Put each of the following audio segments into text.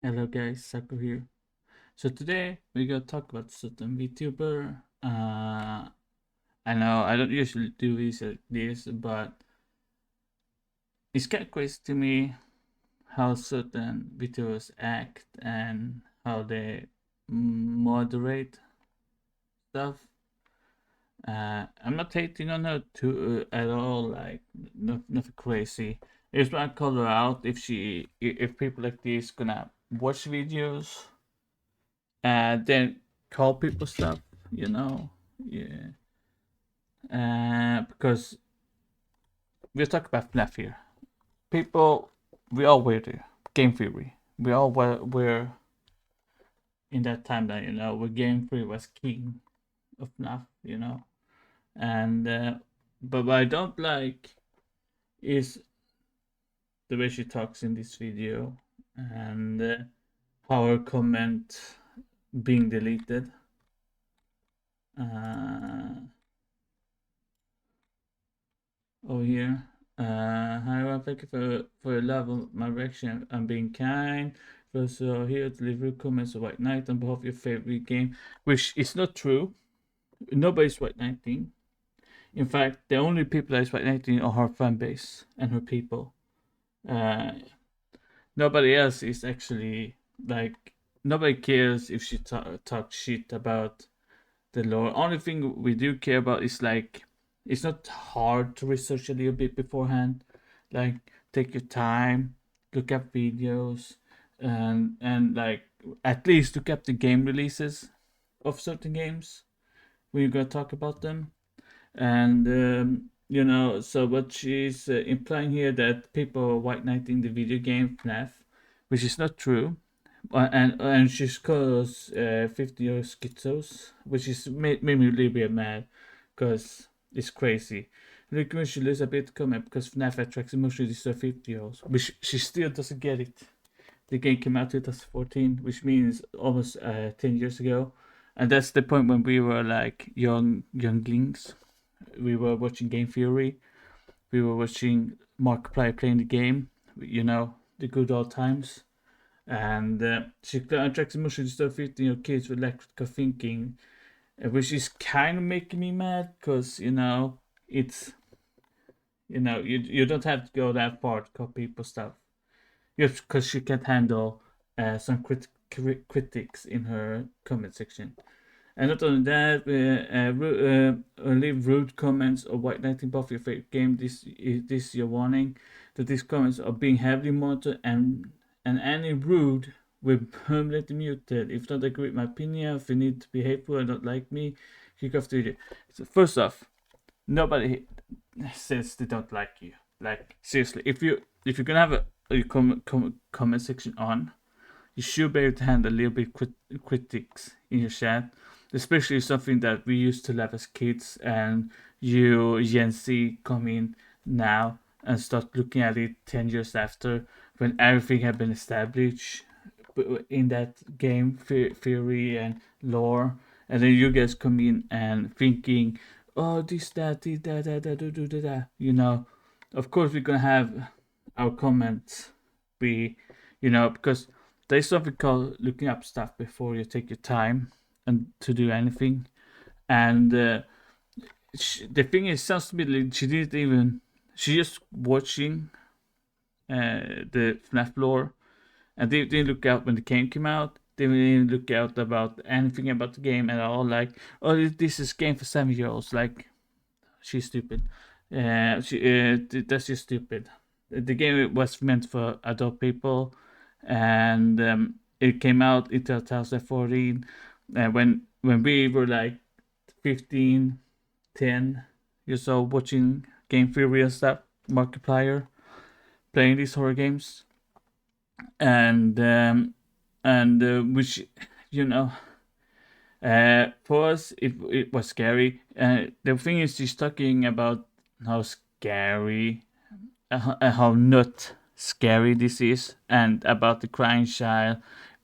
Hello guys, Saku here. So today we're gonna talk about certain VTuber. I know I don't usually do this like this, but it's kind of crazy to me how certain VTubers act and how they moderate stuff. I'm not hating on her too at all, like nothing crazy. I just want to call her out if people like this gonna watch videos and then call people stuff, you know. Yeah. Because we're talking about FNAF here. People, we all were there. Game theory. We all were in that timeline, where Game Theory was king of FNAF, And but what I don't like is the way she talks in this video and how her comment being deleted. Uh, Oh, here. Hi, everyone. Thank you for your love of my reaction and being kind. First, here to leave your comments of White Knight on behalf of your favorite game, which is not true. Nobody's White Knighting. In fact, the only people that is White Knighting are her fan base and her people. Uh, Nobody else is actually like. Nobody cares if she talks shit about the lore. Only thing we do care about is like it's not hard to research a little bit beforehand. Like take your time, look up videos, and like at least look up the game releases of certain games when you're gonna talk about them. And so what she's implying here that people are white knighting the video game FNAF, which is not true. And she calls 50-year schizos, which is made me a little bit mad, because it's crazy. Look, when she lose a bit comment because FNAF attracts emotionally disturbed 50-year-olds, which she still doesn't get it. The game came out 2014, which means almost 10 years ago, and that's the point when we were like younglings. We were watching Game Theory. We were watching Markiplier playing the game. The good old times. And she attracts emotionally disturbed 15-year kids with electrical thinking, which is kind of making me mad because it's you don't have to go that far to call people stuff just because she can't handle some critics in her comment section. And not only that, leave rude comments or white knighting buff your favorite game. This is your warning that these comments are being heavily monitored, and any rude will permanently muted. If you don't agree with my opinion, if you need to be hateful and don't like me, kick off the video. So first off, nobody says they don't like you. Like seriously, if you're gonna have a comment section on, you should be able to handle a little bit critics in your chat, especially something that we used to love as kids, and you Gen Z come in now and start looking at it 10 years after when everything had been established in that game theory and lore, and then you guys come in and thinking, oh, this that, of course we're gonna have our comments be, because there's something called looking up stuff before you take your time and to do anything. And the thing is, sounds to me like she didn't even. She just watching the FNAF lore, and they didn't look out when the game came out. They didn't look out about anything about the game at all. Like, oh, this is game for 7-year-olds. Like, she's stupid. That's just stupid. The game was meant for adult people, and it came out in 2014. When we were like 15, 10 years old, watching Game Theory and stuff, Markiplier, playing these horror games, and which you know for us it was scary. The thing is, she's talking about how scary, how not scary this is, and about the crying child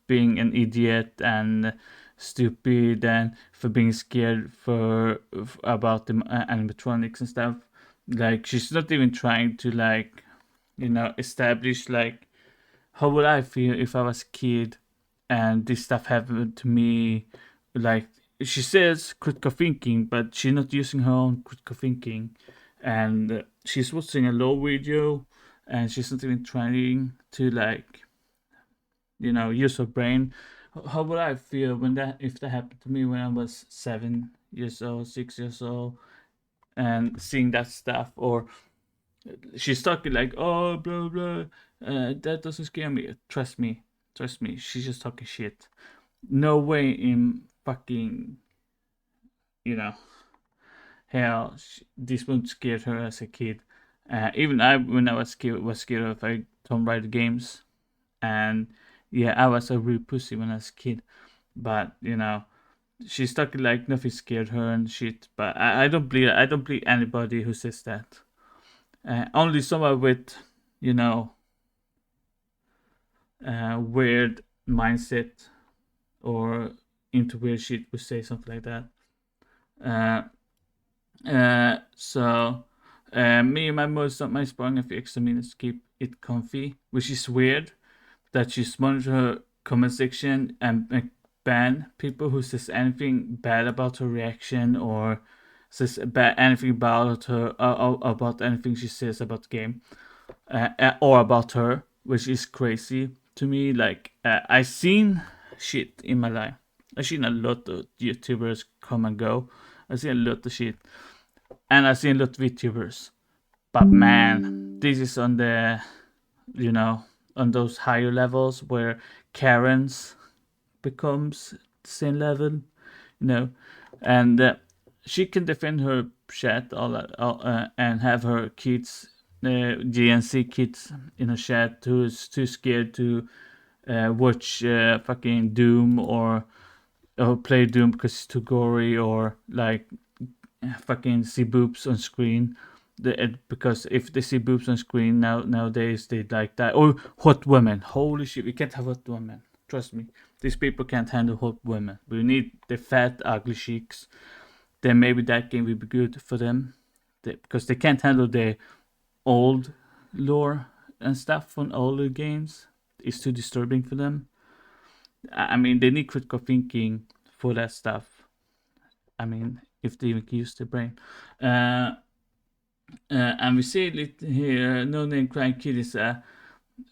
being an idiot and stupid, and for being scared about the animatronics and stuff. Like she's not even trying to establish like how would I feel if I was a kid and this stuff happened to me? Like, she says critical thinking, but she's not using her own critical thinking, and she's watching a low video, and she's not even trying to, like, use her brain. How would I feel when that if that happened to me when I was 7 years old, 6 years old, and seeing that stuff? Or she's talking like, oh, blah blah, that doesn't scare me. Trust me, she's just talking shit. No way in fucking, you know, hell, this wouldn't scare her as a kid. Even I, when I was scared of like Tomb Raider games, and yeah, I was a real pussy when I was a kid. But she's talking like nothing scared her and shit. But I don't believe anybody who says that. Only someone with, you know, weird mindset or into weird shit would say something like that. Uh, me and my most of my sparring a few extra minutes to keep it comfy, which is weird that she's monitor her comment section and ban people who says anything bad about her reaction or says anything about her about anything she says about the game or about her, which is crazy to me. Like I seen shit in my life. I seen a lot of YouTubers come and go. I seen a lot of shit, and I seen a lot of VTubers. But man, this is on the on those higher levels where Karens becomes the same level, and she can defend her chat and have her kids, GNC kids in her chat who's too scared to watch fucking Doom or play Doom because it's too gory or like fucking see boobs on screen. Because if they see boobs on screen nowadays they like that. Or hot women. Holy shit, we can't have hot women. Trust me, these people can't handle hot women. We need the fat, ugly chicks. Then maybe that game will be good for them, because they can't handle the old lore and stuff from older games. It's too disturbing for them. I mean, they need critical thinking for that stuff. I mean, if they even use their brain. And we see it here. No name crying kid is a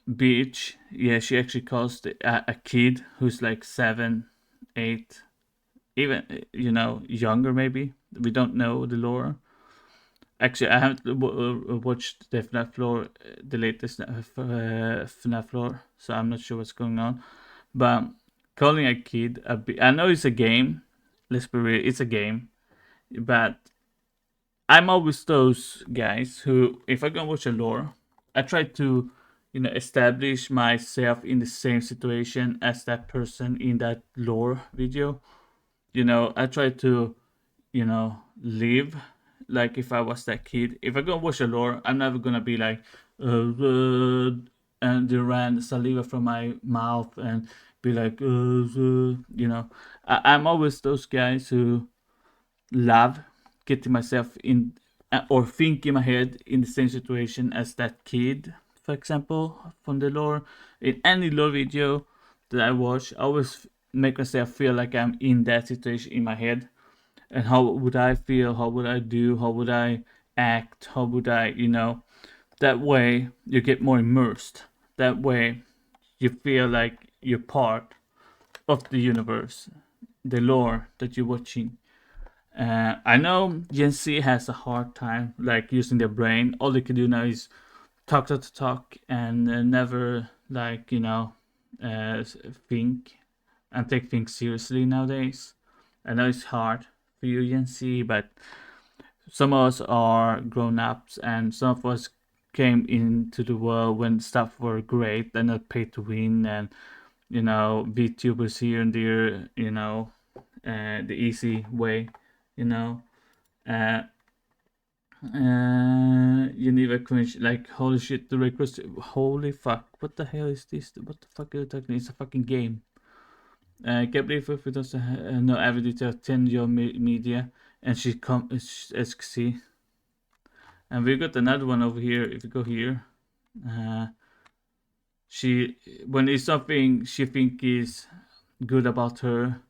bitch. Yeah, she actually calls a kid who's like 7, 8, even younger maybe. We don't know the lore. Actually, I haven't watched the FNAF lore, the latest FNAF lore, so I'm not sure what's going on. But calling a kid I know it's a game. Let's be real, it's a game. But I'm always those guys who, if I go watch a lore, I try to, establish myself in the same situation as that person in that lore video. I try to, live like if I was that kid. If I go watch a lore, I'm never gonna be like, and they ran saliva from my mouth and be like, I'm always those guys who love getting myself in or think in my head in the same situation as that kid, for example, from the lore. In any lore video that I watch, I always make myself feel like I'm in that situation in my head. And how would I feel? How would I do? How would I act? How would I, that way you get more immersed. That way you feel like you're part of the universe, the lore that you're watching. I know Gen Z has a hard time like using their brain. All they can do now is talk and never like think and take things seriously nowadays. I know it's hard for you, Gen Z, but some of us are grown ups and some of us came into the world when stuff were great and not pay to win, and VTubers here and there, the easy way, you know. Uh, you need a cringe like holy shit the request, holy fuck, what the hell is this, what the fuck are you talking, it's a fucking game. Can't believe if it doesn't know every detail 10 your media, and she come as you can see. And we got another one over here if you go here. She when it's something she think is good about her,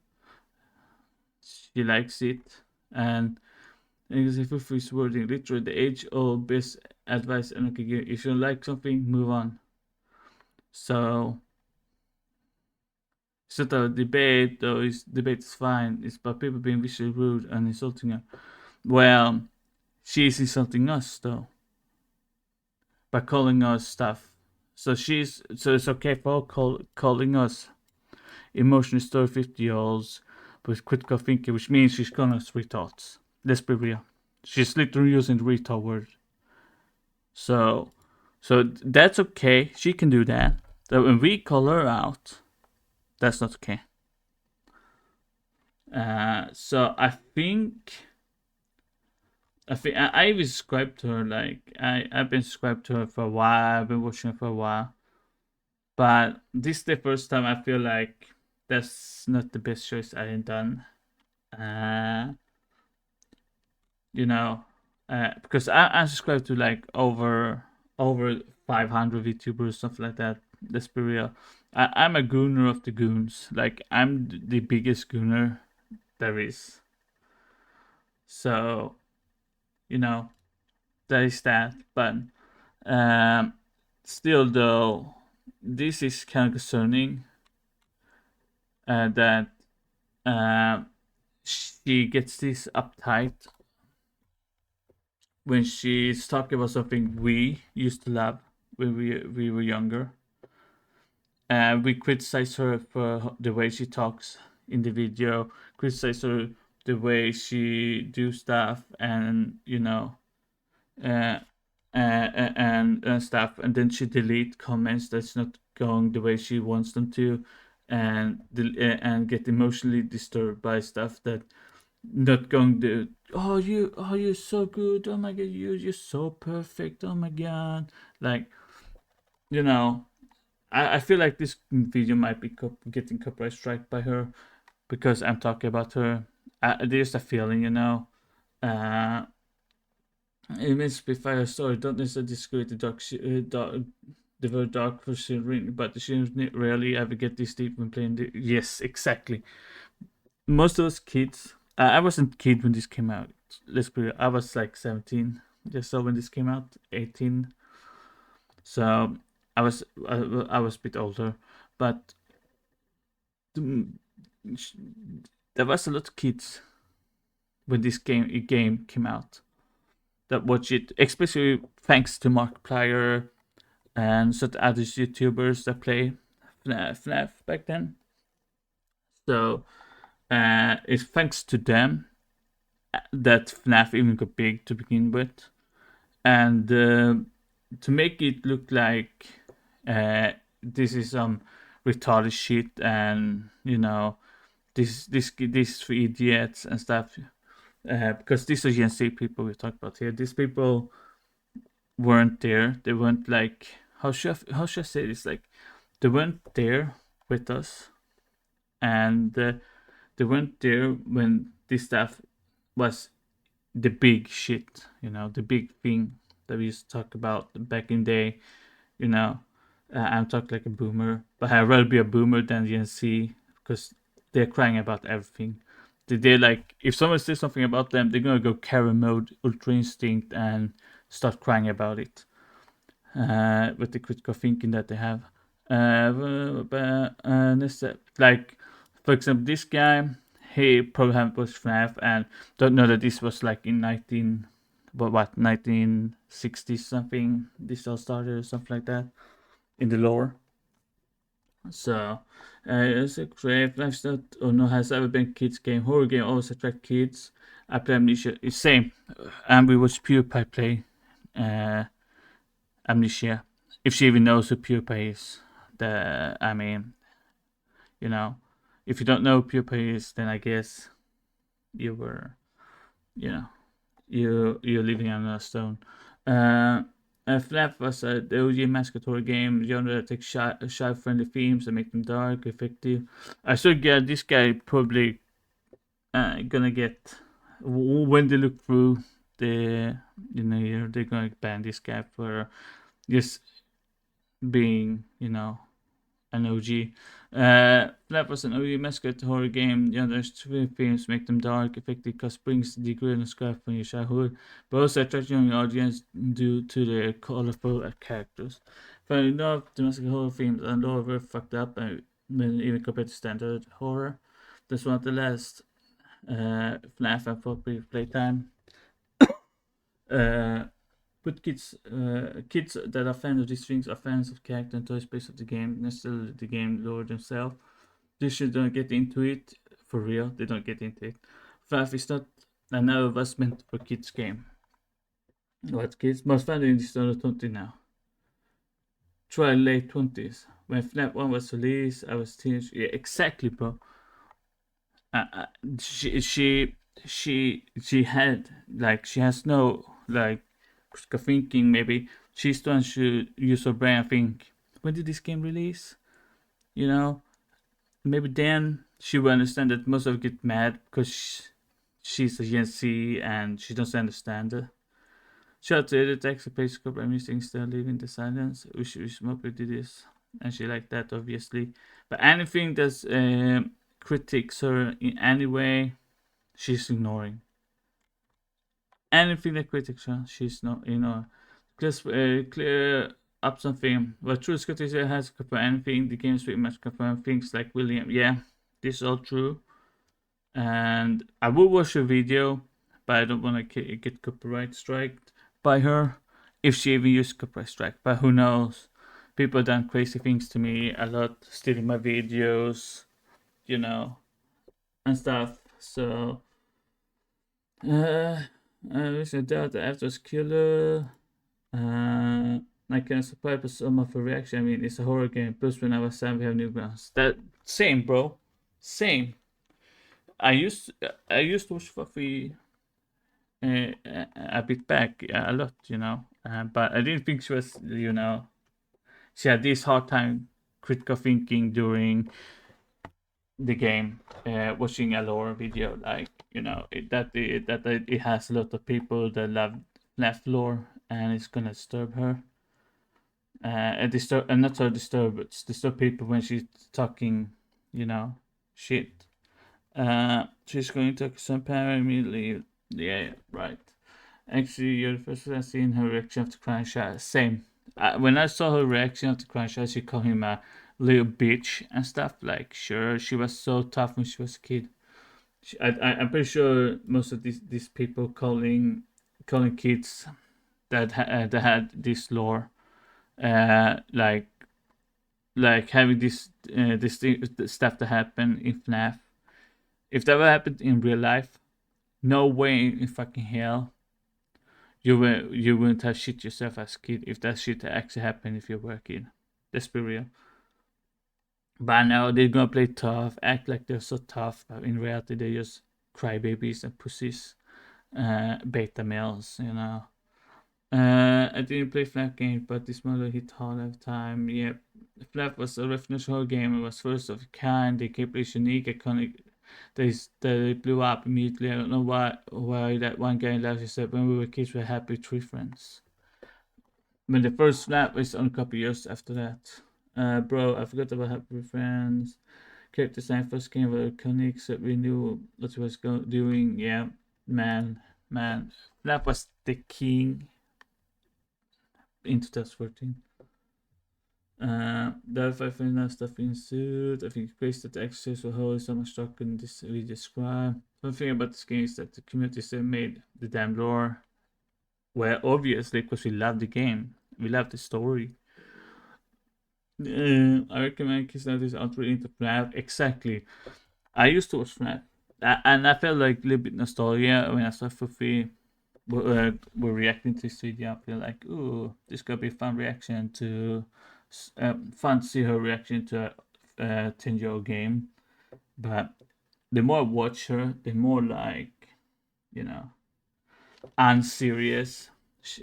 she likes it. And if it's wording literally the age old best advice and okay, if you don't like something, move on. So it's not a debate, though. It's debate is fine. It's about people being visually rude and insulting her. Well, she's insulting us though by calling us stuff. So it's okay for calling us emotionally story 50-year-olds with critical thinking, which means she's calling us retards. Let's be real. She's literally using the retard word. So that's okay. She can do that. But when we call her out, that's not okay. So I think I've subscribed to her. Like I've been subscribed to her for a while. I've been watching her for a while. But this is the first time I feel like that's not the best choice I have done. Uh, you know, because I subscribe to like over 500 VTubers, stuff like that. Let's be real. I'm a gooner of the goons. Like I'm the biggest gooner there is. So, that is that. But still, though, this is kind of concerning that she gets this uptight when she's talking about something we used to love when we were younger. We criticize her for the way she talks in the video, criticize her the way she do stuff, and uh, and stuff, and then she delete comments that's not going the way she wants them to, and get emotionally disturbed by stuff that not going to. You're so good. Oh my god, you're so perfect. Oh my god, like you know. I feel like this video might be getting copyright strike by her because I'm talking about her. There's a feeling, Uh, it means Spitfire story. Don't necessarily disagree with the very dark for Shirin, but the Shirin rarely ever get this deep when playing the. Yes, exactly. Most of us kids. I wasn't a kid when this came out. Let's be real. I was like 17. Just so when this came out, 18. So I was a bit older, but there was a lot of kids when this game came out that watch it, especially thanks to Markiplier and certain other YouTubers that play FNAF back then. So it's thanks to them that FNAF even got big to begin with, and to make it look like this is some retarded shit, and this for idiots and stuff. Because these are Gen Z people we talk about here. These people weren't there. They weren't like how should I say this? Like they weren't there with us, and they weren't there when this stuff was the big shit. The big thing that we used to talk about back in the day. I'm talking like a boomer, but I'd rather be a boomer than Gen Z because they're crying about everything. They're like, if someone says something about them, they're gonna go Karen mode, Ultra Instinct, and start crying about it with the critical thinking that they have. Like, for example, this guy, he probably haven't watched FNAF and don't know that this was like in 1960 something. This all started or something like that in the lore. So, it's a great lifestyle. Or no, has ever been kids game. Horror game always attract kids. I play Amnesia. It's same. And we watch PewDiePie play Amnesia. If she even knows who PewDiePie is. You know, if you don't know who PewDiePie is, then I guess you were, you know, you're living under a stone. FNAF was the OG mascot game genre that takes child-friendly themes and make them dark, effective. I still get this guy probably gonna get when they look through they're gonna ban this guy for just being, an OG. FNAF was an OG mascot horror game. There's three themes make them dark, effective cause brings the grin and scrap from your childhood, but also attract young audience due to their colorful characters. Funny enough, domestic horror themes are all very fucked up, and even compared to standard horror. That's one of the last FNAF and appropriate playtime. Uh, but kids that are fans of these things are fans of character and toy space of the game, not still the game lore themselves. They should don't get into it for real. They don't get into it. FNAF is not an never was meant for kids game. What kids? Most family in the early 20 now. Try late 20s. When FNAF 1 was released, I was teenage. Yeah, exactly, bro. Uh, uh, she she she had like she has no like critical thinking. Maybe she's the one should use her brain and think. When did this game release? You know, maybe then she will understand that most of it get mad because she's a Gen Z and she doesn't understand it. Shout out to the text page scope I'm using still leaving the silence. Wish Mopper did this. And she liked that obviously. But anything that's critiques her in any way, she's ignoring. Anything that critiques her, she's not clear up something. But true criticism has confirmed anything. The game's pretty much confirmed things like William. Yeah, this is all true. And I will watch a video, but I don't want to get copyright striked by her if she even used copyright strike. But who knows? People done crazy things to me a lot, stealing my videos, and stuff. So, I wish I doubt the after's killer. I can surprise some of her reaction. I mean, it's a horror game. Plus, when I was 7, we have new grounds. That same, bro. Same. I used to watch Fuufie a bit back a lot, but I didn't think she was, she had this hard time critical thinking during the game, watching a lore video, like it has a lot of people that love left lore, and it's gonna disturb her. And not so disturb, but disturb people when she's talking, shit. She's going to some power immediately. Yeah, right. Actually, you're the first person seeing her reaction after crying shot. Same. When I saw her reaction after crying shot, she called him a little bitch and stuff. Like, sure, she was so tough when she was a kid. I'm pretty sure most of these people calling kids that that had this lore, like having this stuff that happened in FNAF. If that ever happened in real life, no way in fucking hell you wouldn't have shit yourself as a kid if that shit actually happened if you were a kid. Let's be real. But now they're gonna play tough, act like they're so tough, but in reality they're just crybabies and pussies, beta males. I didn't play FNAF games, but this model hit hard every time. Yeah, FNAF was a referential horror game. It was first of a kind. They kept it unique, iconic. They blew up immediately. I don't know why that one guy left. He said when we were kids, we were happy tree friends. When the first FNAF was only a couple years after that. Bro, I forgot about Happy Friends. Character design first game were iconic, so we knew what he was doing. Yeah, man. FNAF was the king in 2014. The final stuff ensued. I think it's great that the exercise will hold so much talk in this we describe. One thing about this game is that the community still made the damn lore. Well, obviously, because we love the game, we love the story. I recommend kids nowadays aren't really into FNAF. Exactly. I used to watch FNAF, and I felt like a little bit nostalgia when I saw Fuufie were reacting to this video. I feel like, ooh, this could be a fun reaction to, fun to see her reaction to a 10-year-old game. But the more I watch her, the more like, unserious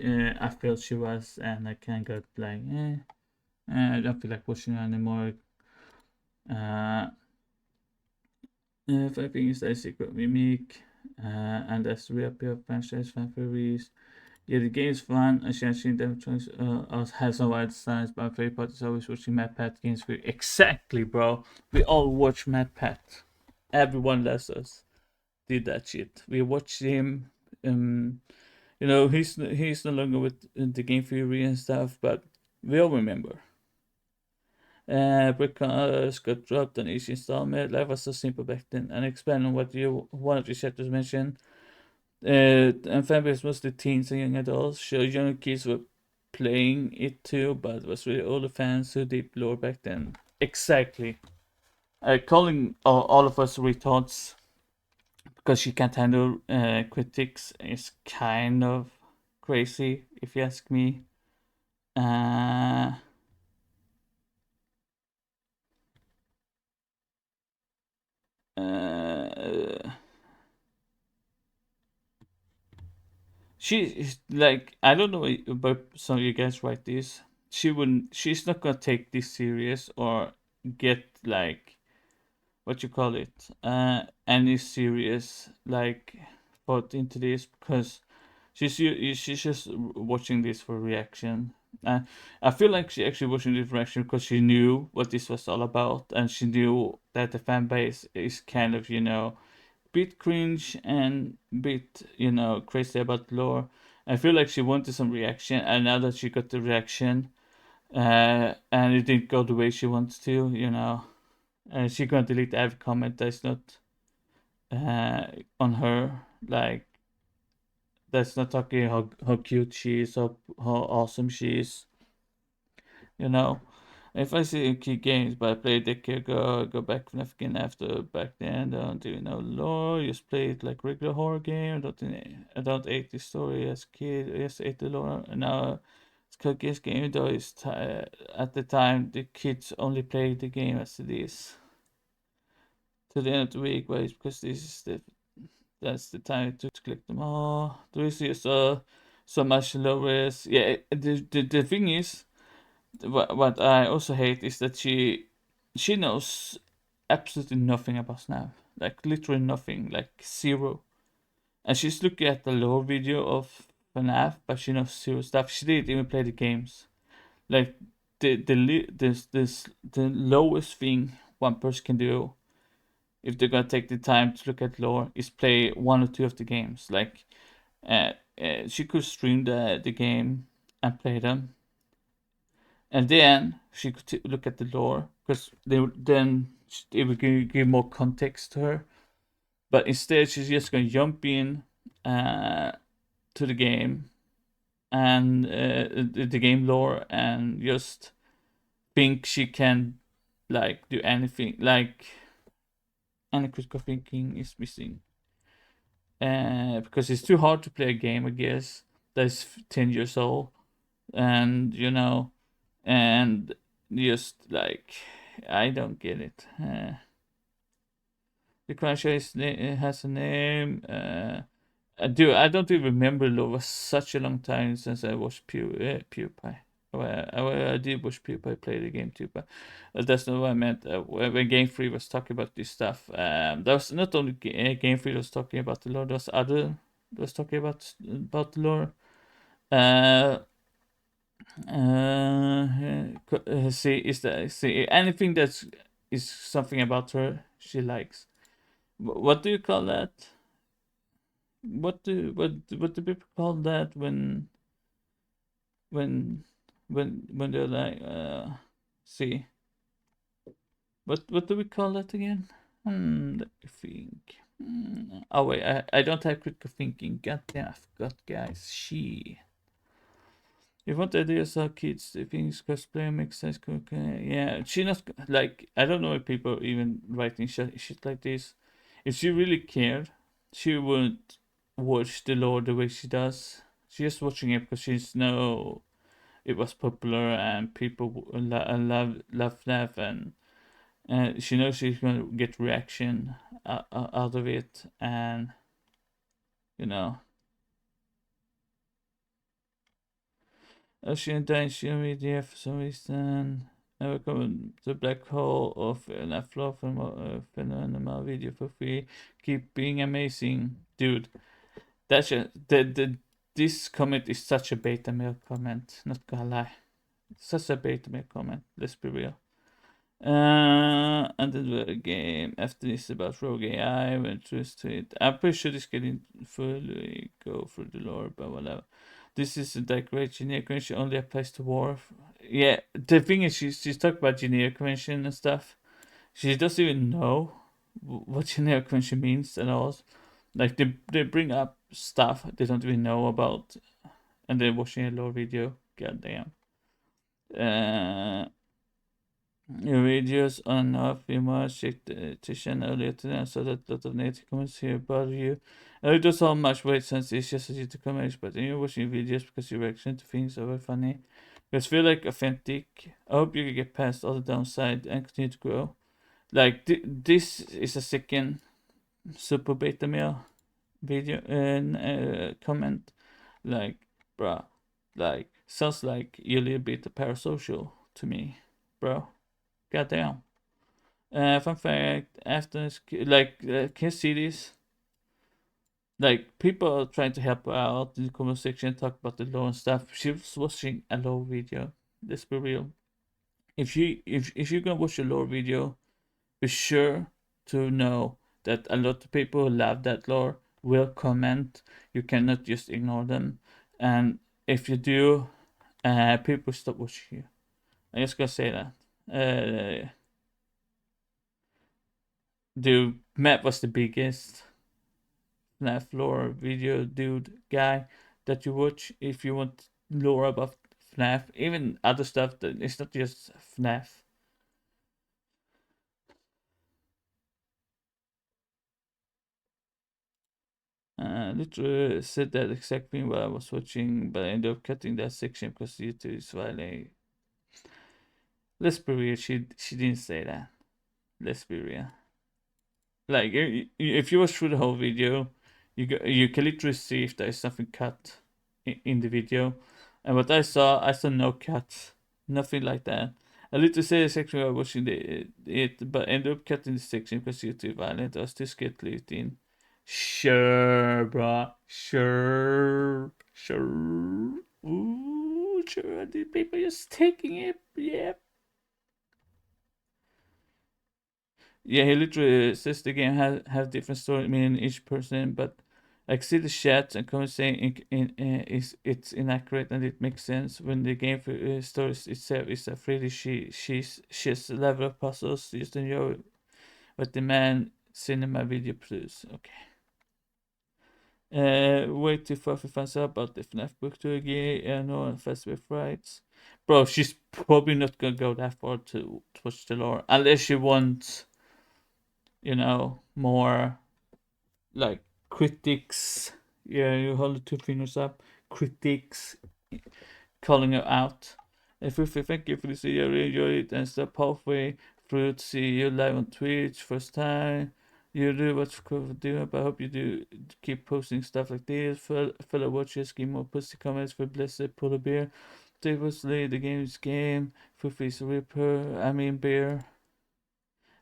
I felt she was, and I kind of got like, I don't feel like watching her anymore. If I think it's a secret mimic, and as reappear franchise fan theories. Yeah, the game is fun. I should actually them choice. Have some wild signs, but my favorite part is always watching Matt Pat games. Exactly, bro. We all watch Matt Pat. Everyone lets us did that shit. We watched him. He's no longer with the Game Theory and stuff, but we all remember. Because got dropped on each installment. Life was so simple back then. And expand on what one of the chapters mentioned. And fanbase mostly teens and young adults. Sure, younger kids were playing it too, but it was really older fans who deep lore back then. Exactly. Calling all of us retards because she can't handle critics is kind of crazy, if you ask me. Uh, uh, she is like, I don't know about some of you guys write this. She's not gonna take this serious or get like what you call it, any serious like thought into this because she's just watching this for reaction. Uh, I feel like she actually watching this reaction because she knew what this was all about, and she knew that the fan base is kind of bit cringe and bit crazy about lore. I feel like she wanted some reaction, and now that she got the reaction, and it didn't go the way she wants to, she gonna delete every comment that's not uh, on her, like that's not talking how cute she is, how awesome she is, you know. If I see key games, but I played decade ago, go back FNAF again after back then, don't do lore, just play it like regular horror game, I don't hate the story as a kid, I just hate the lore, and now it's cookies game though, at the time the kids only played the game as it is. To the end of the week, but it's because this is that's the time to collect them all. There is so much low risk. Yeah, the thing is, what I also hate is that she knows absolutely nothing about Snap, like literally nothing, like zero. And she's looking at the lore video of FNAF, but she knows zero stuff. She didn't even play the games. Like the lowest thing one person can do if they're gonna take the time to look at lore is play one or two of the games. Like she could stream the game and play them, and then she could look at the lore because then it would give more context to her. But instead, she's just gonna jump in to the game and the game lore and just think she can like do anything. Like any critical thinking is missing. Because it's too hard to play a game, I guess, that's 10 years old, and and just like I don't get it. The Cruncher has a name. I don't even remember. It was such a long time since I watched PewDiePie. Well, I did watch PewDiePie play the game too, but that's not what I meant. When Game Freak was talking about this stuff, that was not only Game Freak was talking about the lore. There was other that was talking about the lore. Uh, see anything that's is something about her she likes. What do you call that? What do people call that when when they're like see what do we call that again? Let me think. Oh wait, I don't have critical thinking. God damn, I forgot, guys. She. If what ideas are kids, if things cosplay makes sense, yeah, she not like I don't know if people even writing shit like this. If she really cared, she wouldn't watch the lore the way she does. She's just watching it because she's know it was popular and people love FNAF, and she knows she's gonna get reaction out of it, and you know. Ocean Dimension Media for some reason. Welcome to the black hole of an floor from phenomenal video for free. Keep being amazing, dude. That's just this comment is such a beta male comment. Not gonna lie, such a beta male comment. Let's be real. And then the game after this about Rogue AI went through it. I'm pretty sure this getting fully go through the lore, but whatever. This is a direct generic convention only applies to war. Yeah, the thing is, she's talking about generic convention and stuff. She doesn't even know what generic convention means at all. Like they bring up stuff they don't even know about, and they're watching a lore video. God damn. Your videos on off you must check the channel earlier today and saw that a lot of negative comments here about you. It does how much weight since it's just you to comments, but you're watching videos because your reaction to things are very funny. Because feel like authentic. I hope you can get past all the downside and continue to grow. Like this is a second super beta male video and comment. Like, bruh, like sounds like you're a little bit parasocial to me, bro. Goddamn. Fun fact, after can you see this? Like people are trying to help her out in the comment section, talk about the law and stuff. She was watching a law video. Let's be real. If you're gonna watch a lore video, be sure to know that a lot of people who love that lore will comment. You cannot just ignore them. And if you do, people stop watching you. I'm just gonna say that. The Matt was the biggest FNAF lore video dude guy that you watch if you want lore about FNAF, even other stuff that it's not just FNAF. Literally said that exact thing while I was watching, but I ended up cutting that section because YouTube is violating. Let's be real, she didn't say that. Let's be real. Like if you watch through the whole video, you can literally see if there is something cut in the video. And what I saw no cuts, nothing like that. I literally say the section I was watching it, but ended up cutting the section because it's too violent. I was too scared to leave it in. Sure, bro. Sure. Ooh, sure. The people just taking it. Yeah. Yeah, he literally says the game have different story meaning each person, but I see the chat and comments saying it's inaccurate and it makes sense when the game stories itself is a 3D she's level of puzzles just enjoy what the man cinema video produce. Okay. Way too far for fans about the FNAF book to agree and no fast with rights. Bro, she's probably not gonna go that far to watch the lore unless she wants, more like critics. Yeah, you hold the two fingers up. Critics calling her out. Fuufie, thank you for this video. I really enjoyed it and stop halfway through to see you live on Twitch. First time. You do what you do, but I hope you do keep posting stuff like this. Fellow watchers, give more pussy comments for Blessed Polar Bear. Seriously, the game is game. Fuufie's Ripper. I mean, bear.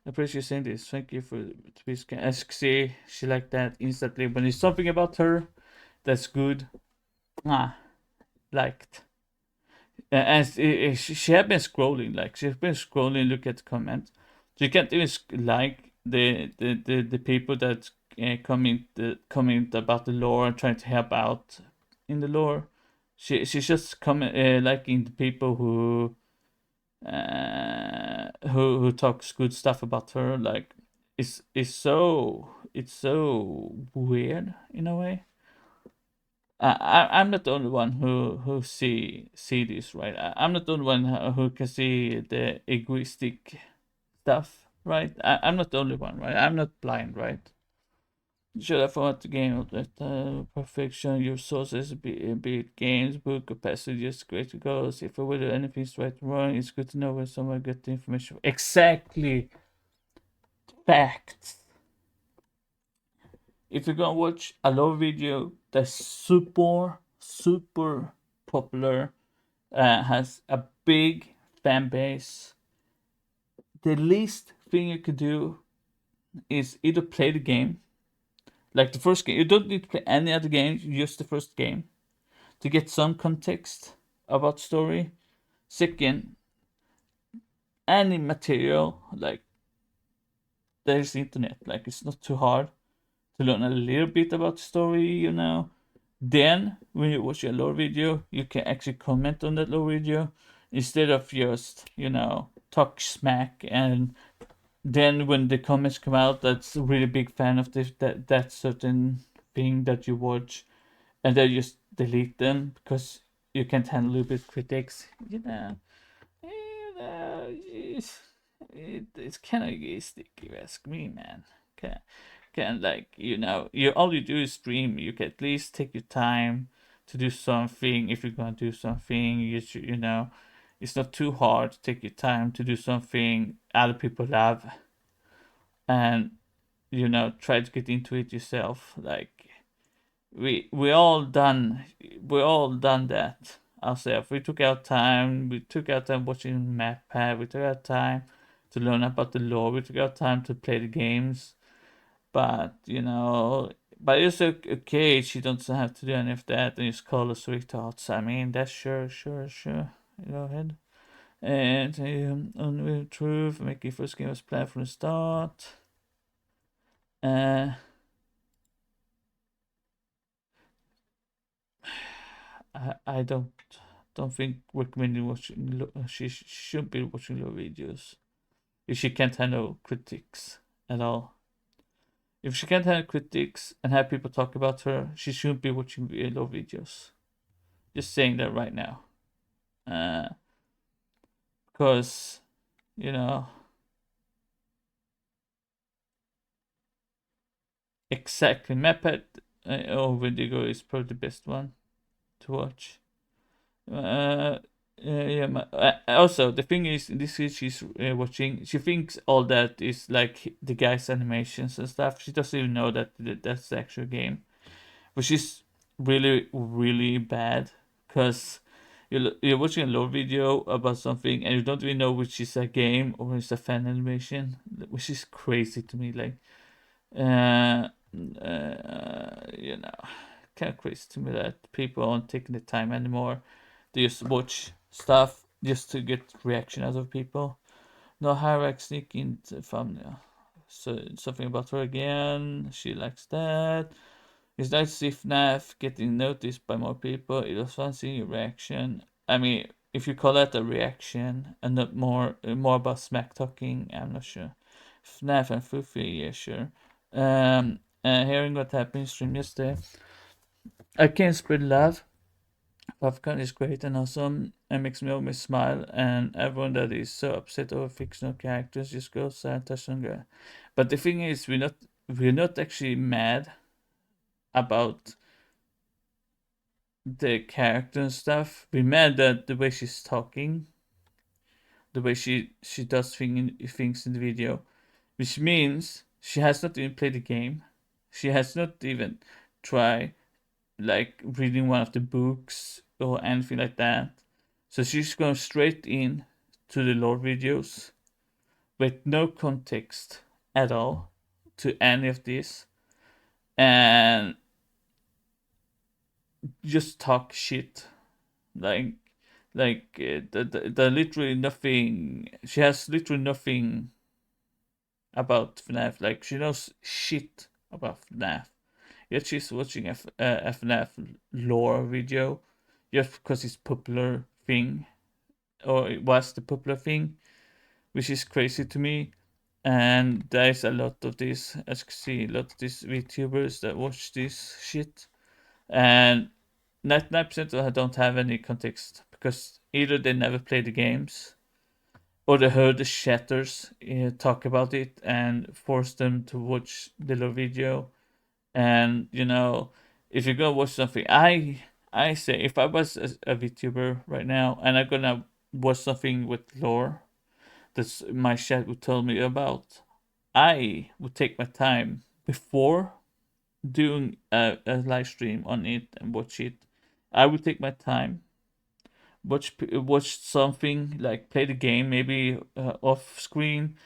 I appreciate you saying this. Thank you for please ask. See, she like that instantly. When it's something about her that's good, liked. And she had been scrolling, like she's been scrolling, look at the comments. So you can't even like the people that comment about the lore and trying to help out in the lore. She's just liking the people who talks good stuff about her. Like it's so weird in a way. I'm not the only one who see this, right? I'm not the only one who can see the egoistic stuff, right? I'm not the only one, right? I'm not blind, right? Should I format the game of that perfection? Your sources, be it games, book, or passages, great goals. If I will do anything's right or wrong, it's good to know where someone got the information. Exactly. Facts. If you're gonna watch a lore video that's super popular, has a big fan base, the least thing you could do is either play the game, like the first game. You don't need to play any other games, just the first game. to get some context about story. Second, any material, like there's internet, like it's not too hard to learn a little bit about the story, you know. Then when you watch a lore video, you can actually comment on that lore video instead of just, you know, talk smack. And then when the comments come out, that's a really big fan of this that certain thing that you watch, and then just delete them because you can't handle a bit critics, you know. It's kind of egoistic, if you ask me, man. Can like, you know, you all you do is stream. You can at least take your time to do something. If you're gonna do something, you should, you know, it's not too hard to take your time to do something other people love, and you know, try to get into it yourself. Like we all done that ourselves. We took our time. We took our time watching map pad. We took our time to learn about the lore. We took our time to play the games. But you know, but it's okay. She doesn't have to do any of that and just call us sweethearts. I mean, that's sure. Go ahead. And unreal truth, making first game was planned from the start. I don't think recommending watching. She should be watching your videos if she can't handle critics at all. If she can't handle critics and have people talk about her, she shouldn't be watching low videos. Just saying that right now. Because, you know, exactly. Maphead or Wendigo is probably the best one to watch. Also, the thing is, in this case, she's watching. She thinks all that is like the guy's animations and stuff. She doesn't even know that that's the actual game, which is really bad. Because you're watching a lore video about something and you don't even know which is a game or it's a fan animation, which is crazy to me. Like, you know, kind of crazy to me that people aren't taking the time anymore. They just watch stuff just to get reaction out of people. No hierarchy sneak into thumbnail. So something about her again. She likes that. It's nice to see FNAF getting noticed by more people. It was fun seeing your reaction. I mean, if you call that a reaction and not more about smack talking, I'm not sure. FNAF and Fuufie, yeah, sure. Hearing what happened in stream yesterday. I can't spread love. Popcorn is great and awesome and makes me always smile, and everyone that is so upset over fictional characters just goes and touch on girl. But the thing is, we're not actually mad about the character and stuff. We're mad at the way she's talking, the way she does things in the video, which means she has not even played the game. She has not even tried like reading one of the books or anything like that. So she's going straight in to the lore videos with no context at all to any of this, and just talk shit like the literally nothing. She has literally nothing about FNAF. Like she knows shit about FNAF. Yet she's watching a FNAF lore video just because it's popular thing, or it was the popular thing, which is crazy to me. And there's a lot of this, as you can see, a lot of these VTubers that watch this shit, and 99% of them don't have any context because either they never played the games or they heard the chatters talk about it and forced them to watch the little video. And you know, if you're gonna watch something, I say if I was a VTuber right now and I'm gonna watch something with lore that my chat would tell me about, I would take my time before doing a live stream on it and watch it. I would take my time, watch something like play the game, maybe off screen,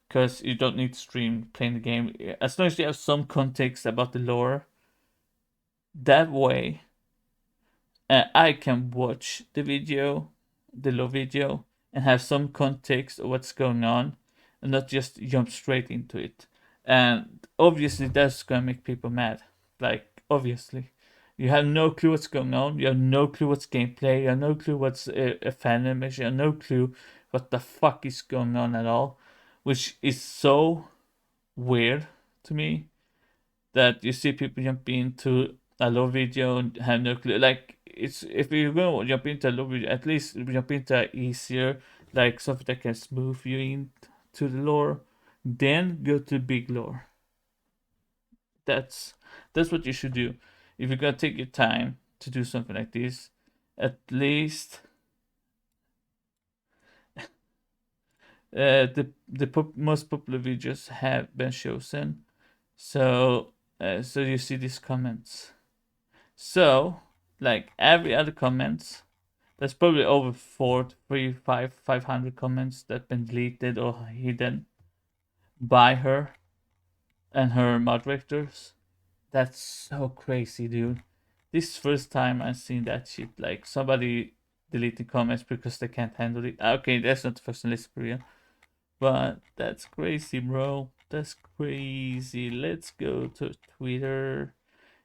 because you don't need to stream playing the game as long as you have some context about the lore. That way, I can watch the low video, and have some context of what's going on, and not just jump straight into it. And obviously, that's gonna make people mad. Like, obviously, you have no clue what's going on. You have no clue what's gameplay. You have no clue what's a fan image. You have no clue what the fuck is going on at all, which is so weird to me that you see people jump into a low video and have no clue. Like, it's if you're gonna jump into a low video, at least jump into easier, like something that can smooth you into the lore. Then go to big lore. That's what you should do. If you're gonna take your time to do something like this, at least the most popular videos have been chosen. So so you see these comments. So, like every other comments, there's probably over 500 comments that been deleted or hidden by her and her moderators. That's so crazy, dude. This first time I've seen that shit. Like somebody deleting comments because they can't handle it. Okay, that's not the first one, let's be real. But that's crazy, bro. That's crazy. Let's go to Twitter.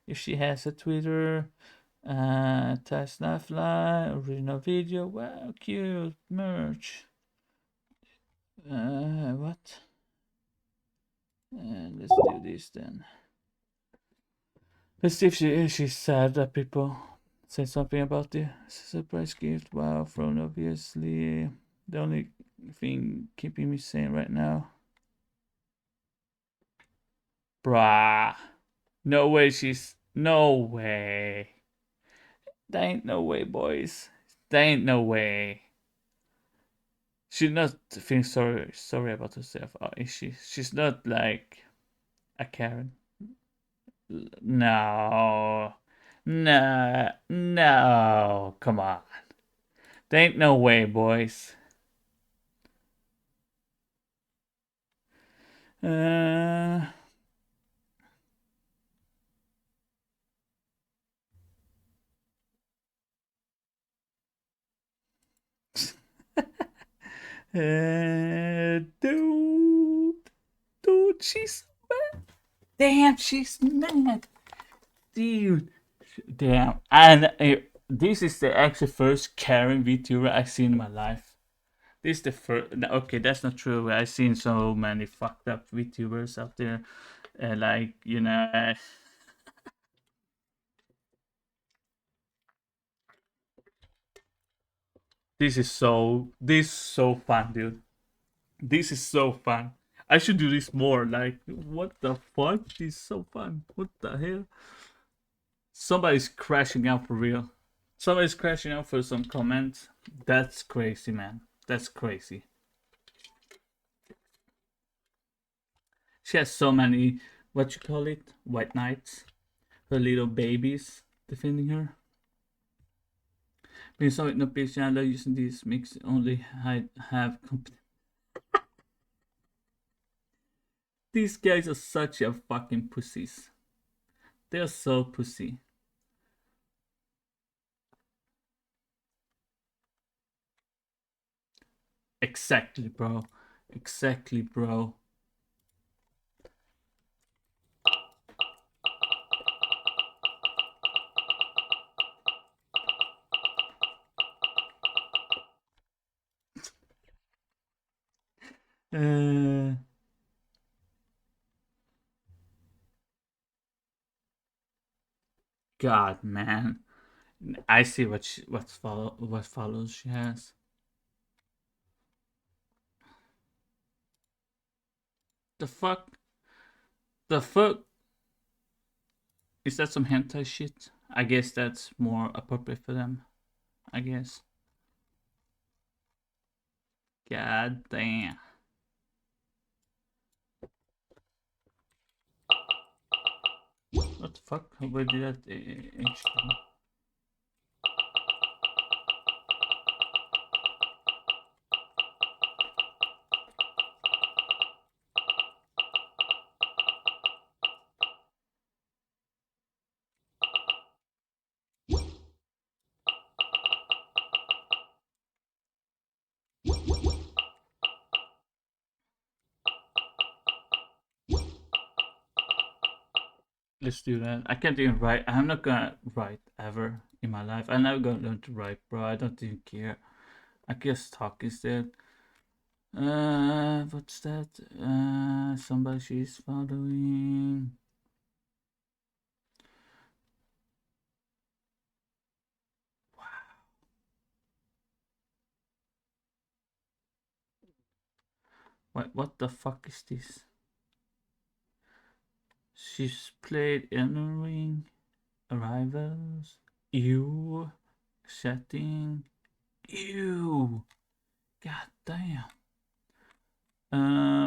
If she has a Twitter. Test Lifeline, original video. Wow, cute merch. What? Let's do this then. Let's see if she's sad that people say something about the surprise gift. Wow, from obviously the only thing keeping me sane right now. Bruh. No way she's. No way. There ain't no way, boys. There ain't no way. She's not feeling sorry about herself, is she? She's not like a Karen. No. No. No. Come on. There ain't no way, boys. Uh dude, she's mad. Damn, she's mad, dude. Damn, and this is the actual first Karen VTuber I've seen in my life. This is the first. Okay, that's not true. I've seen so many fucked up VTubers out there, like this is so fun, dude. This is so fun. I should do this more. Like, what the fuck? This is so fun. What the hell? Somebody's crashing out for real. Somebody's crashing out for some comments. That's crazy, man. That's crazy. She has so many, what you call it, white knights, her little babies defending her. Being so no page channel using this mix only have. These guys are such a fucking pussies. They're so pussy. Exactly, bro. Exactly, bro. Uh, God, man. I see what follows she has. The fuck? The fuck? Is that some hentai shit? I guess that's more appropriate for them. I guess. God damn. What the fuck? Where did that H from? Let's do that. I can't even write. I'm not gonna write ever in my life. I'm never gonna learn to write, bro. I don't even care. I just talk instead. What's that? Somebody she's following. What the fuck is this? She's played entering arrivals. Ew. Setting. Ew. God damn.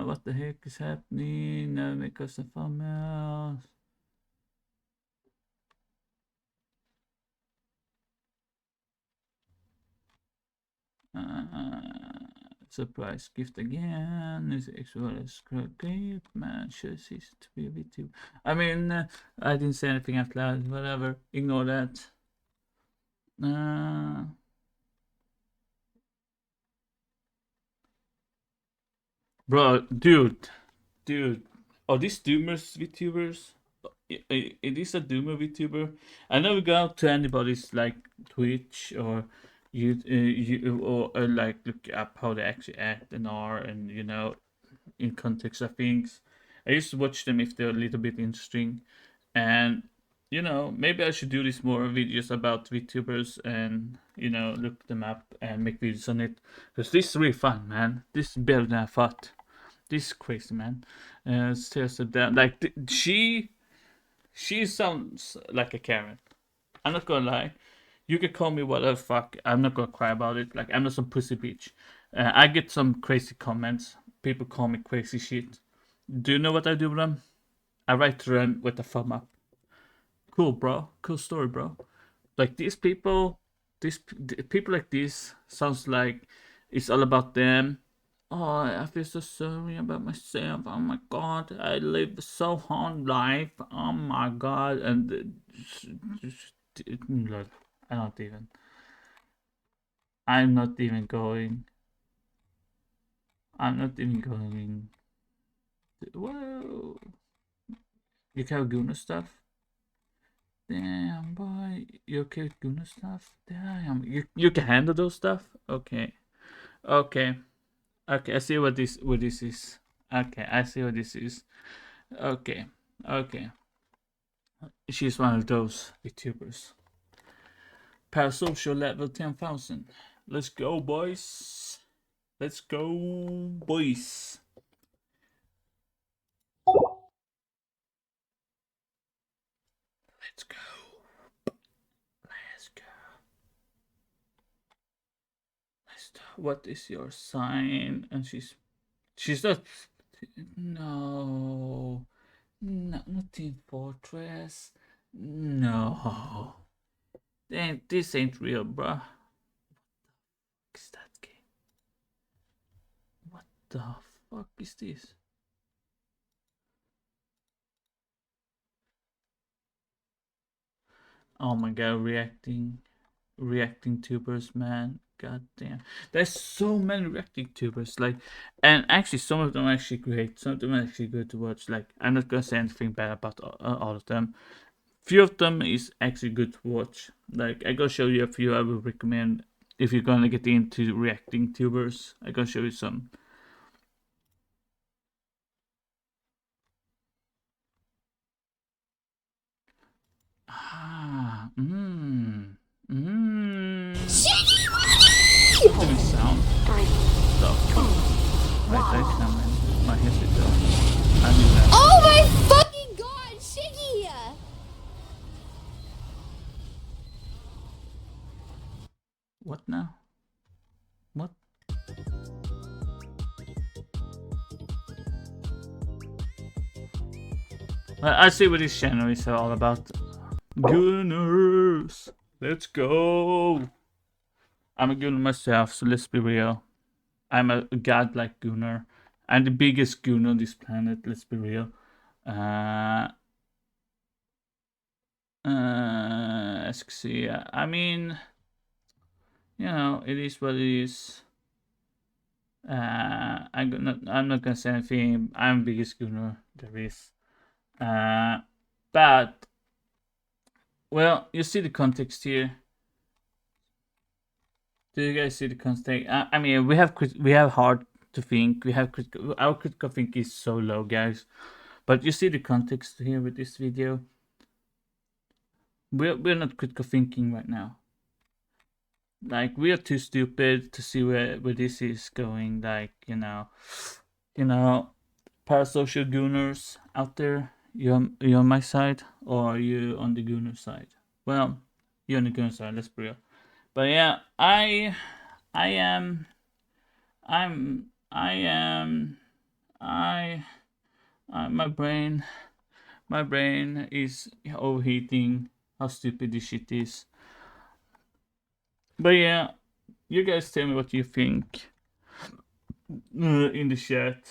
What the heck is happening? Now make us a thumbnail. Surprise gift again. Is extra great man. Should cease to be a VTuber. I mean, I didn't say anything out loud. Whatever. Ignore that. Bro, dude. Are these Doomers VTubers? It is a Doomer VTuber. I never go out to anybody's like Twitch or or like look up how they actually act and are, and in context of things. I used to watch them if they're a little bit interesting, and maybe I should do this more videos about VTubers and look them up and make videos on it, because this is really fun, man. This is better than I thought. This is crazy, man. Seriously, like she sounds like a Karen. I'm not gonna lie. You can call me whatever fuck. I'm not gonna cry about it. Like, I'm not some pussy bitch. I get some crazy comments. People call me crazy shit. Do you know what I do with them? I write to them with a thumb up. Cool, bro. Cool story, bro. Like, these people like this sounds like it's all about them. Oh, I feel so sorry about myself. Oh my god, I live so hard life. Oh my god, and look, I don't even. I'm not even going. I'm not even going. Whoa, you have Guna stuff. Damn, boy, you okay with Guna stuff? Damn, you can handle those stuff. Okay, okay, okay. I see what this is. Okay, I see what this is. Okay, okay. She's one of those VTubers. Parasocial level 10,000. Let's go, boys. Let's go, boys. Let's go. Let's go. What is your sign? And she's not. No, not Team Fortress. No, this ain't real, bruh. What is that game? What the fuck is this? Oh my god, reacting tubers, man. God damn, there's so many reacting tubers. Like, and actually, some of them are actually great. Some of them are actually good to watch. Like, I'm not gonna say anything bad about all of them. Few of them is actually good to watch. Like, I gonna show you a few I would recommend if you're gonna get into reacting tubers. I gonna show you some. Ah, doing sound stuff. I come in my headset though. I knew that. Oh my fucking god, Shiggy! What now? What? I see what this channel is all about. Gunners! Let's go! I'm a gunner myself, so let's be real. I'm a godlike gunner. I'm the biggest gunner on this planet, let's be real. Let's see. I mean, it is what it is. I'm not gonna say anything. I'm the biggest gunner there is. But well, you see the context here. Do you guys see the context? I mean, we have hard to think. We have our critical think is so low, guys. But you see the context here with this video. We're not critical thinking right now. Like, we are too stupid to see where this is going. Like, parasocial gooners out there. You on my side, or are you on the gooner side? Well, you're on the gooner side. Let's be real. But yeah, I am, I am, my brain is overheating. How stupid this shit is. But yeah, you guys tell me what you think in the chat.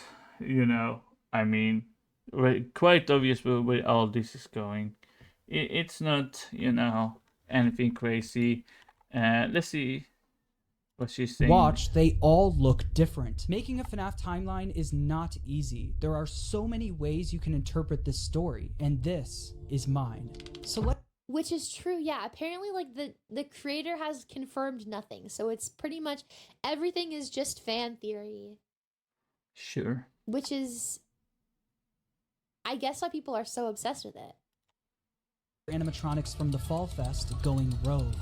I mean, quite obvious where all this is going. It's not, anything crazy. Let's see what she's saying. Watch, they all look different. Making a FNAF timeline is not easy. There are so many ways you can interpret this story, and this is mine. Which is true, yeah. Apparently, like, the creator has confirmed nothing, so it's pretty much everything is just fan theory. Sure. Which is, I guess, why people are so obsessed with it. Animatronics from the Fall Fest going rogue.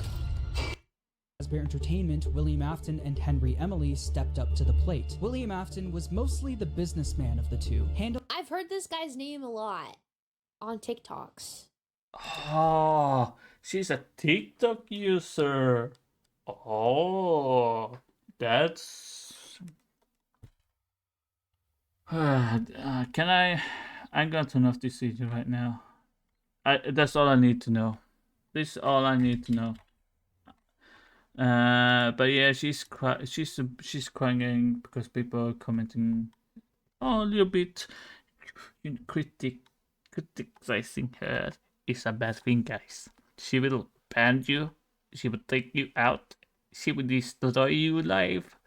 Fazbear Entertainment, William Afton and Henry Emily stepped up to the plate. William Afton was mostly the businessman of the two, I've heard this guy's name a lot on TikToks. Oh, she's a TikTok user. Oh, that's. Can I? I'm going to turn off this video right now. That's all I need to know. This is all I need to know. But yeah, she's crying because people are commenting, a little bit, criticizing her. Is a bad thing, guys. She will ban you. She will take you out. She will destroy your life.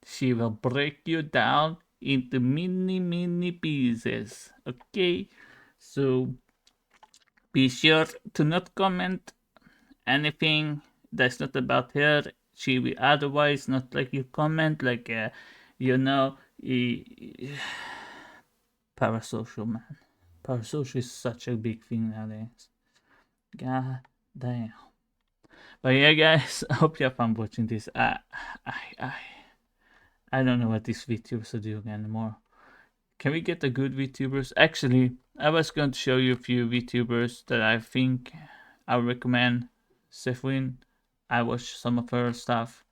She will break you down into mini pieces. Okay, so be sure to not comment anything that's not about her. She will otherwise not like your comment, like parasocial, man. Parasocial is such a big thing nowadays. God damn. But yeah, guys, I hope you have fun watching this. I don't know what these VTubers are doing anymore. Can we get the good VTubers? Actually, I was going to show you a few VTubers that I think I recommend. Sefwin, I watched some of her stuff.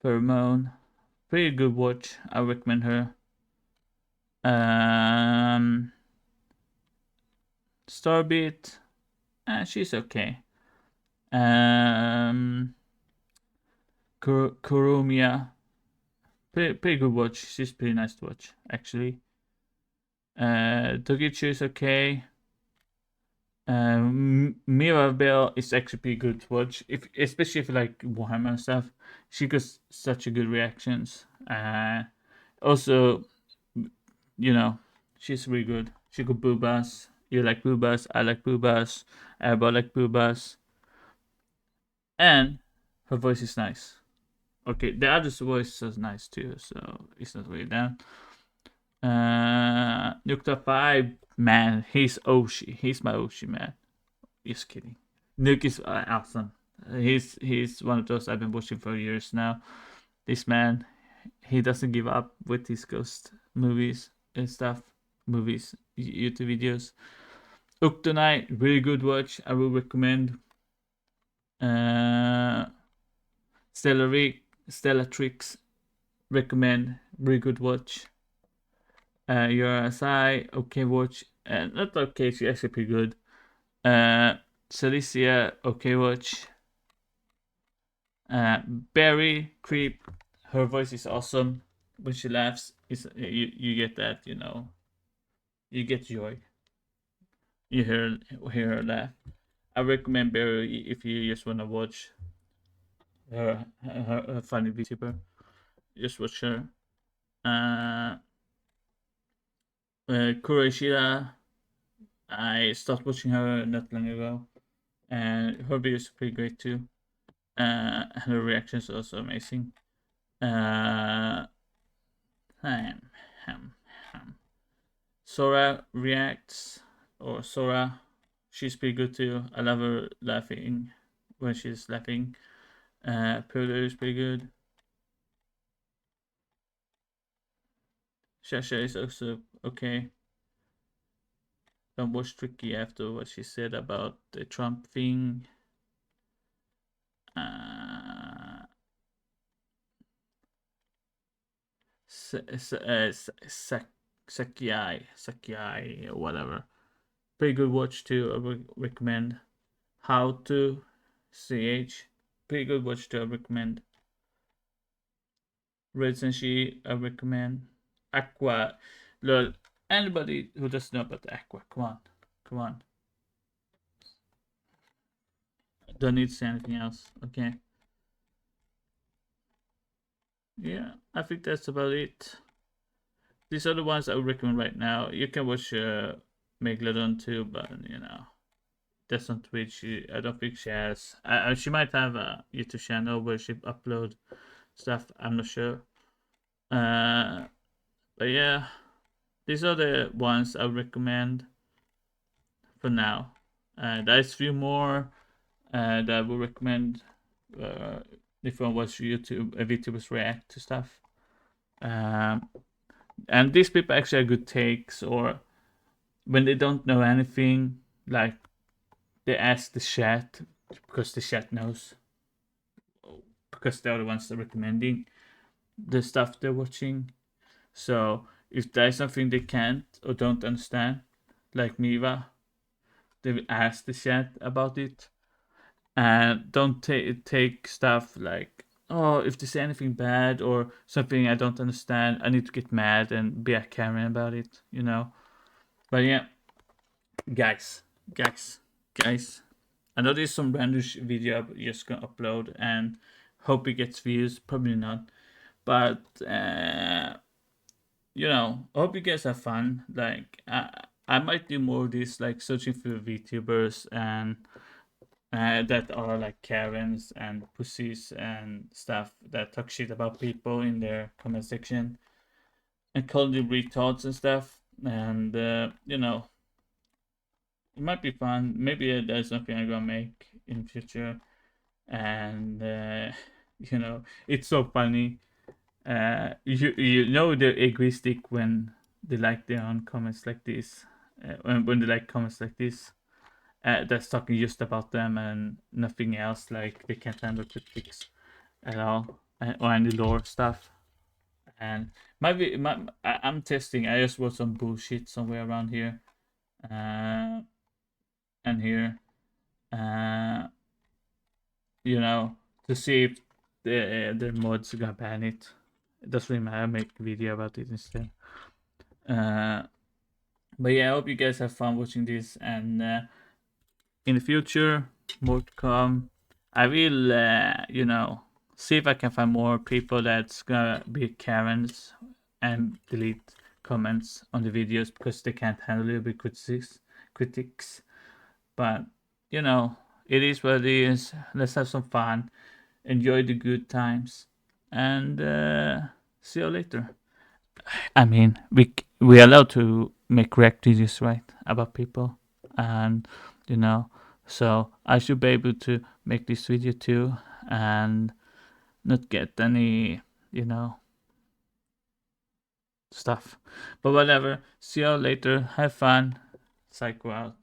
Pheromone, pretty good watch. I recommend her. Starbeat, she's okay. Kurumia, pretty good watch. She's pretty nice to watch, actually. Togichu is okay. Mirabelle is actually pretty good to watch, especially if you like Warhammer and stuff. She got such a good reactions. Also, she's really good. She got boobas. You like boobas. I like boobas. Everybody like boobas. And her voice is nice. Okay, the other's voice is nice too, so it's not really down. Nukta 5, man, he's Oshi. He's my Oshi, man. Just kidding. Nuke is awesome. He's one of those I've been watching for years now. This man, he doesn't give up with his ghost movies and stuff. Movies, YouTube videos. Uktonai, really good watch. I will recommend. Stellatrix, recommend. Really good watch. Your SI, okay watch. Not okay, she's actually pretty good. Celicia, okay watch. Barry, creep. Her voice is awesome. When she laughs, you get that, you get joy. You hear her laugh. I recommend Barry if you just wanna watch her funny VTuber. Just watch her. Kurashira, I stopped watching her not long ago, and her videos are pretty great too. Her reactions are also amazing. Uh, ham, ham, ham. Sora reacts, or Sora, she's pretty good too. I love her laughing when she's laughing. Purr is pretty good. Shasha is also okay. Don't watch Tricky after what she said about the Trump thing. Sakyai, or whatever. Pretty good watch too. I would recommend. How to CH. Pretty good watch too. I recommend. Red Senshi, I recommend. Aqua. Look, anybody who doesn't know about Aqua, come on. Come on. Don't need to say anything else. Okay. Yeah, I think that's about it. These are the ones I would recommend right now. You can watch Megalodon too, but you know, that's on Twitch. I don't think she has. She might have a YouTube channel where she upload stuff. I'm not sure. But yeah, these are the ones I would recommend for now. There's a few more that I would recommend if you want to watch VTubers react to stuff. And these people actually have good takes, or when they don't know anything, like they ask the chat because the chat knows, because they're the ones that are recommending the stuff they're watching. So if there's something they can't or don't understand, like Miva, they will ask the chat about it, and don't take stuff like, oh, if they say anything bad or something I don't understand, I need to get mad and be a Karen about it, you know. But yeah, guys, guys, I know there's some random video I'm just gonna upload and hope it gets views. Probably not, but you know, I hope you guys have fun. Like, I might do more of this, like searching for VTubers and that are like Karens and pussies and stuff that talk shit about people in their comment section and call them retards and stuff. And you know, it might be fun. Maybe there's something I'm gonna make in future. And you know, it's so funny. You know they're egoistic when they like their own comments like this. When they like comments like this, that's talking just about them and nothing else. Like they can't handle critics at all, or any lore stuff. And I'm testing. I just wrote some bullshit somewhere around here, and here. Uh, you know, to see if the mods gonna ban it. It doesn't really matter. I make a video about it instead. But yeah, I hope you guys have fun watching this, and in the future, more to come. I will, you know, see if I can find more people that's gonna be Karens and delete comments on the videos because they can't handle it with critics. But you know, it is what it is. Let's have some fun, enjoy the good times, and see you later. I mean, we are allowed to make react videos, right, about people, and you know, so I should be able to make this video too, and not get any, you know, stuff. But whatever. See you later. Have fun. Psycho out.